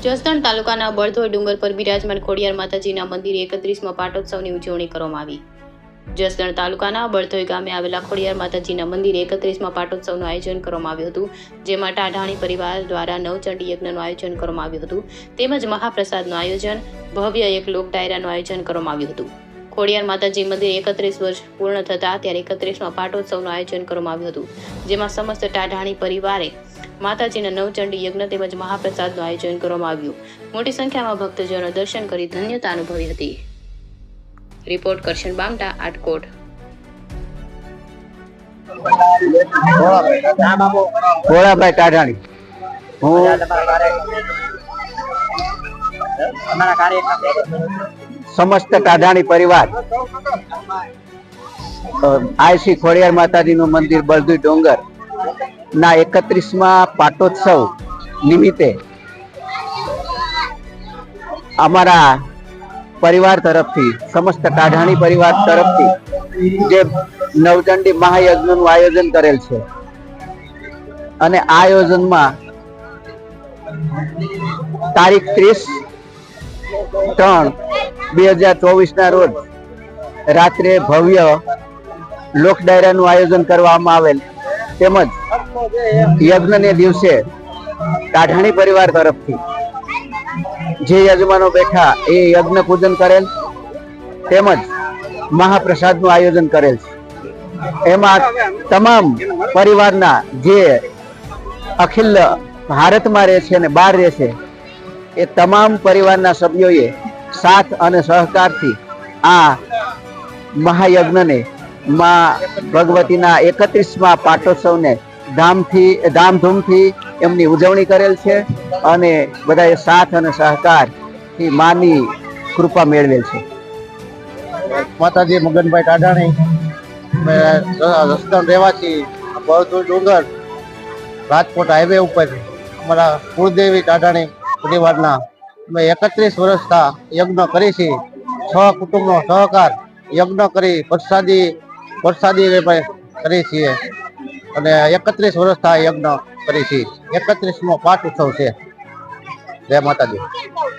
જસદણ તાલુકાના બળધોઈ ડુંગર પર બિરાજમાન ખોડિયાર માતાજીના મંદિરે 31મા પાટોત્સવની ઉજવણી કરવામાં આવી। જસદણ તાલુકાના બળધોઈ ગામે આવેલા ખોડિયાર માતાજીના મંદિરે 31મા પાટોત્સવનું આયોજન કરવામાં આવ્યું હતું, જેમાં ટાઢાણી પરિવાર દ્વારા નવચંડી યજ્ઞનું આયોજન કરવામાં આવ્યું હતું, તેમજ મહાપ્રસાદનું આયોજન, ભવ્ય એક લોક ડાયરાનું આયોજન કરવામાં આવ્યું હતું। ખોડિયાર માતાજી મંદિરે 31 વર્ષ પૂર્ણ થતા ત્યારે 31મા પાટોત્સવનું આયોજન કરવામાં આવ્યું હતું, જેમાં સમસ્ત ટાઢાણી પરિવારે માતાજીના નવચંડી યજ્ઞ તેમજ મહાપ્રસાદનું આયોજન કરવામાં આવ્યું। મોટી સંખ્યામાં ભક્તજનો દર્શન કરી ધન્યતા અનુભવી હતી। રિપોર્ટ કરશન બામટા, આટકોટ। ભોળાભાઈ ટાઢાણી। હું સમસ્ત ટાઢાણી પરિવાર આયસી ખોડિયાર માતાજીનું મંદિર બળધોઈ ડુંગર ના 31મા પાટોત્સવ નિમિત્તે અમારા પરિવાર તરફથી, સમસ્ત ટાઢાણી પરિવાર તરફથી જે નવચંડી મહાયજ્ઞનું આયોજન કરેલ છે અને આ આયોજનમાં તારીખ 30/3/2024 ના રોજ રાત્રે ભવ્ય લોક ડાયરાનું આયોજન કરવામાં આવેલ, તેમજ યજ્ઞને દિવસે ટાઢાણી પરિવાર તરફથી જે યજમાનો બેઠા એ યજ્ઞ પૂજન કરેલ, તેમજ મહાપ્રસાદનું આયોજન કરેલ છે। એમાં તમામ પરિવારના જે અખિલ ભારતમાં રહે છે અને બહાર રહે છે એ તમામ પરિવારના સભ્યોએ સાથ અને સહકારથી આ મહાયજ્ઞને માં ભગવતીના 31મા પાટોત્સવને ધામધૂમથી એમની ઉજવણી કરેલ છે અને બધાએ સાથ અને સહકારથી માની કૃપા મેળવેલ છે। માતાજી મગનભાઈ ટાઢાણી, જસદણ રહેવાસી, બળધોઈ ડુંગર રાજકોટ હાઈવે ઉપર અમારા કુળદેવી ટાઢાણી પરિવારના અમે 31 વર્ષથી યજ્ઞ કરી છીએ। 6 કુટુંબનો સહકાર યજ્ઞ કરી પ્રસાદી કરી છીએ અને 31 વર્ષથી યજ્ઞ કરી છીએ। 31મો પાટોત્સવ છે। જય માતાજી।